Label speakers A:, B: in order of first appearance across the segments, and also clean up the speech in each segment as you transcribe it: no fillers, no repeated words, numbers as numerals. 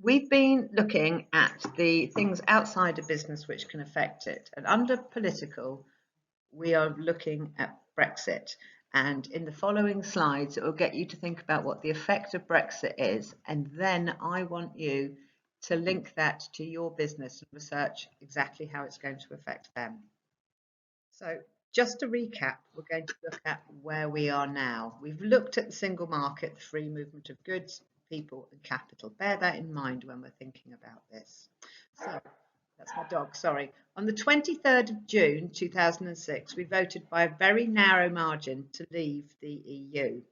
A: We've been looking at the things outside of business which can affect it. And under political, we are looking at Brexit. And in the following slides, it will get you to think about what the effect of Brexit is. And then I want you to link that to your business and research exactly how it's going to affect them. So just to recap, we're going to look at where we are now. We've looked at the single market, the free movement of goods, people and capital. Bear that in mind when we're thinking about this. So that's my dog, sorry. On the 23rd of June 2006, we voted by a very narrow margin to leave the EU.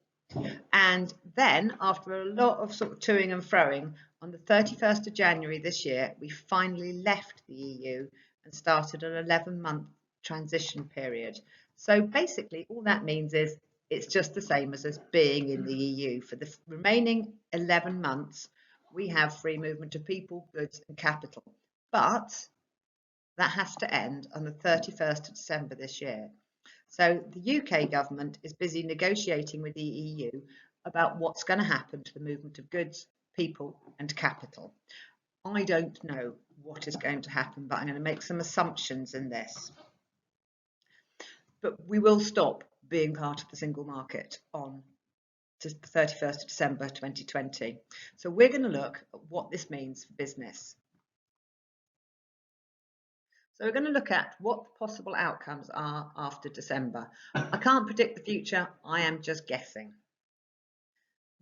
A: And then, after a lot of sort of toing and froing, on the 31st of January this year, we finally left the EU and started an 11-month transition period. So basically, all that means is it's just the same as us being in the EU. For the remaining 11 months, we have free movement of people, goods and capital. But that has to end on the 31st of December this year. So the UK government is busy negotiating with the EU about what's going to happen to the movement of goods, people and capital. I don't know what is going to happen, but I'm going to make some assumptions in this. But we will stop being part of the single market on the 31st of December 2020. So we're going to look at what this means for business. So we're going to look at what the possible outcomes are after December. I can't predict the future, I am just guessing.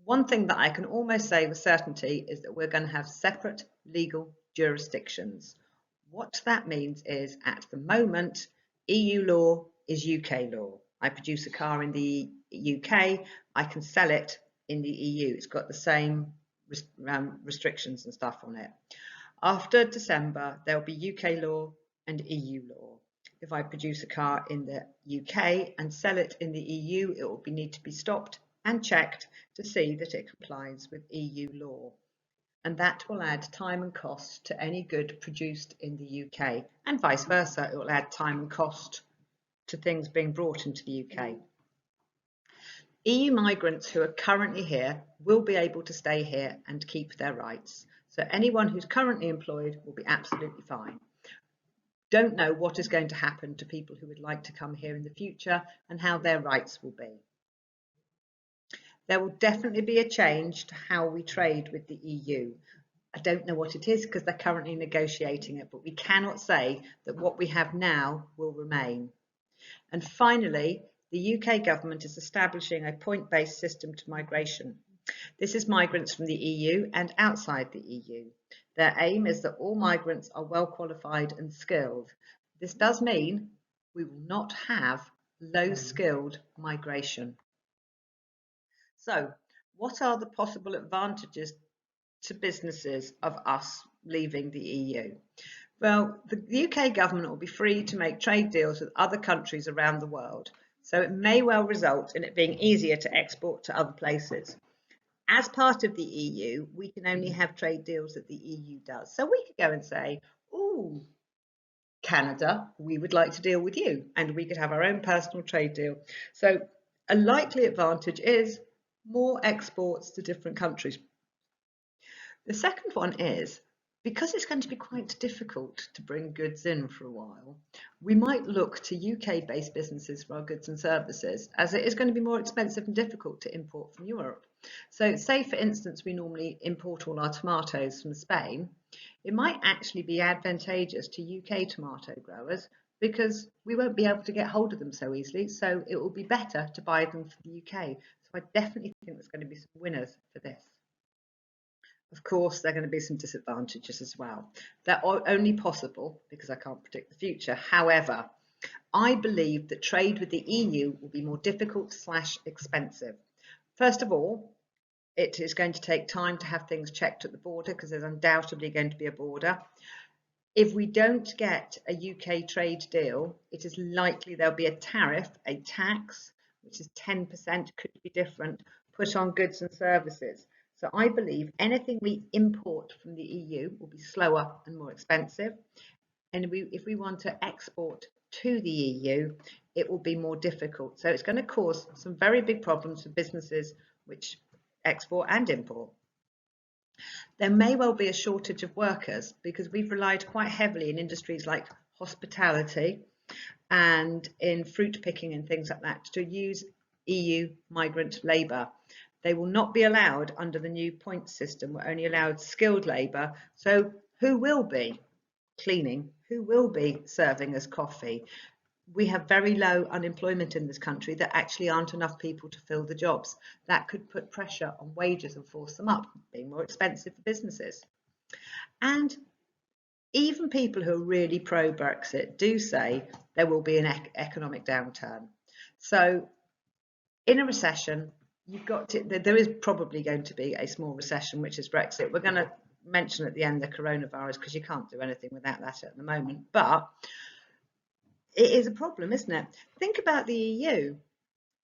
A: One thing that I can almost say with certainty is that we're going to have separate legal jurisdictions. What that means is, at the moment, EU law is UK law. I produce a car in the UK, I can sell it in the EU. It's got the same restrictions and stuff on it. After December, there'll be UK law and EU law. If I produce a car in the UK and sell it in the EU, it will need to be stopped and checked to see that it complies with EU law. And that will add time and cost to any good produced in the UK, and vice versa. It will add time and cost to things being brought into the UK. EU migrants who are currently here will be able to stay here and keep their rights. So anyone who's currently employed will be absolutely fine. Don't know what is going to happen to people who would like to come here in the future and how their rights will be. There will definitely be a change to how we trade with the EU. I don't know what it is because they're currently negotiating it, but we cannot say that what we have now will remain. And finally, the UK government is establishing a point-based system to migration. This is migrants from the EU and outside the EU. Their aim is that all migrants are well qualified and skilled. This does mean we will not have low-skilled migration. So, what are the possible advantages to businesses of us leaving the EU? Well, the UK government will be free to make trade deals with other countries around the world, so it may well result in it being easier to export to other places. As part of the EU, we can only have trade deals that the EU does. So we could go and say, oh, Canada, we would like to deal with you, and we could have our own personal trade deal. So a likely advantage is more exports to different countries. The second one is, because it's going to be quite difficult to bring goods in for a while, we might look to UK-based businesses for our goods and services, as it is going to be more expensive and difficult to import from Europe. So say, for instance, we normally import all our tomatoes from Spain. It might actually be advantageous to UK tomato growers because we won't be able to get hold of them so easily, so it will be better to buy them from the UK. So I definitely think there's going to be some winners for this. Of course, there are going to be some disadvantages as well. They're only possible because I can't predict the future. However, I believe that trade with the EU will be more difficult / expensive. First of all, it is going to take time to have things checked at the border because there's undoubtedly going to be a border. If we don't get a UK trade deal, it is likely there'll be a tariff, a tax, which is 10%, could be different, put on goods and services. So I believe anything we import from the EU will be slower and more expensive. And if we want to export to the EU, it will be more difficult. So it's going to cause some very big problems for businesses which export and import. There may well be a shortage of workers because we've relied quite heavily in industries like hospitality and in fruit picking and things like that to use EU migrant labour. They will not be allowed under the new point system. We're only allowed skilled labour. So who will be cleaning? Who will be serving us coffee? We have very low unemployment in this country. There actually aren't enough people to fill the jobs. That could put pressure on wages and force them up, being more expensive for businesses. And even people who are really pro-Brexit do say there will be an economic downturn. So in a recession, there is probably going to be a small recession, which is Brexit. We're going to mention at the end the coronavirus because you can't do anything without that at the moment. But it is a problem, isn't it? Think about the EU.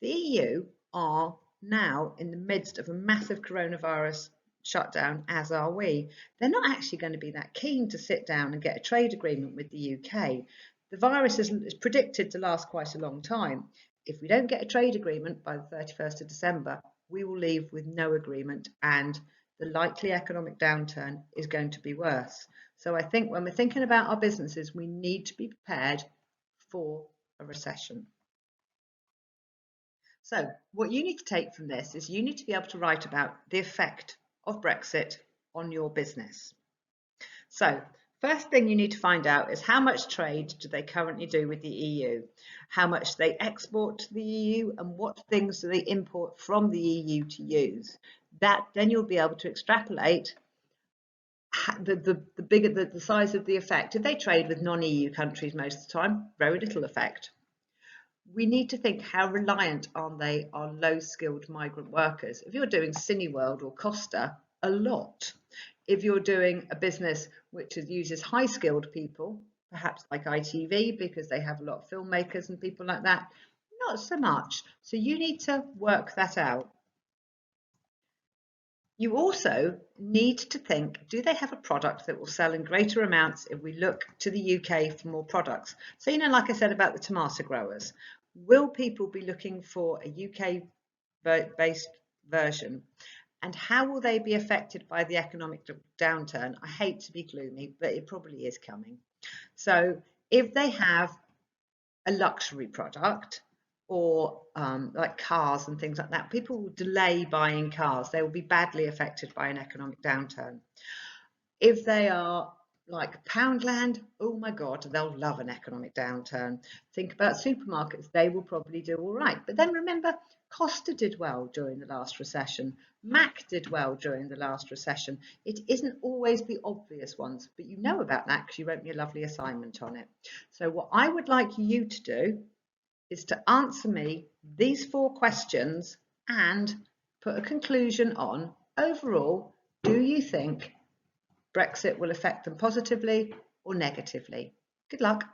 A: The EU are now in the midst of a massive coronavirus shutdown, as are we. They're not actually going to be that keen to sit down and get a trade agreement with the UK. The virus is predicted to last quite a long time. If we don't get a trade agreement by the 31st of December, we will leave with no agreement and the likely economic downturn is going to be worse. So I think when we're thinking about our businesses, we need to be prepared for a recession. So what you need to take from this is you need to be able to write about the effect of Brexit on your business. So first thing you need to find out is how much trade do they currently do with the EU, how much they export to the EU, and what things do they import from the EU to use. Then you'll be able to extrapolate the size of the effect. If they trade with non-EU countries most of the time, very little effect. We need to think, how reliant are they on low-skilled migrant workers? If you're doing Cineworld or Costa, a lot. If you're doing a business which uses high-skilled people, perhaps like ITV, because they have a lot of filmmakers and people like that, not so much. So you need to work that out. You also need to think, do they have a product that will sell in greater amounts if we look to the UK for more products? So, like I said about the tomato growers, will people be looking for a UK-based version? And how will they be affected by the economic downturn? I hate to be gloomy, but it probably is coming. So if they have a luxury product, or like cars and things like that, people will delay buying cars. They will be badly affected by an economic downturn. If they are like Poundland, oh my God, they'll love an economic downturn. Think about supermarkets, they will probably do all right. But then remember, Costa did well during the last recession. Mac did well during the last recession. It isn't always the obvious ones, but you know about that because you wrote me a lovely assignment on it. So what I would like you to do is to answer me these 4 questions and put a conclusion on, overall, do you think Brexit will affect them positively or negatively? Good luck.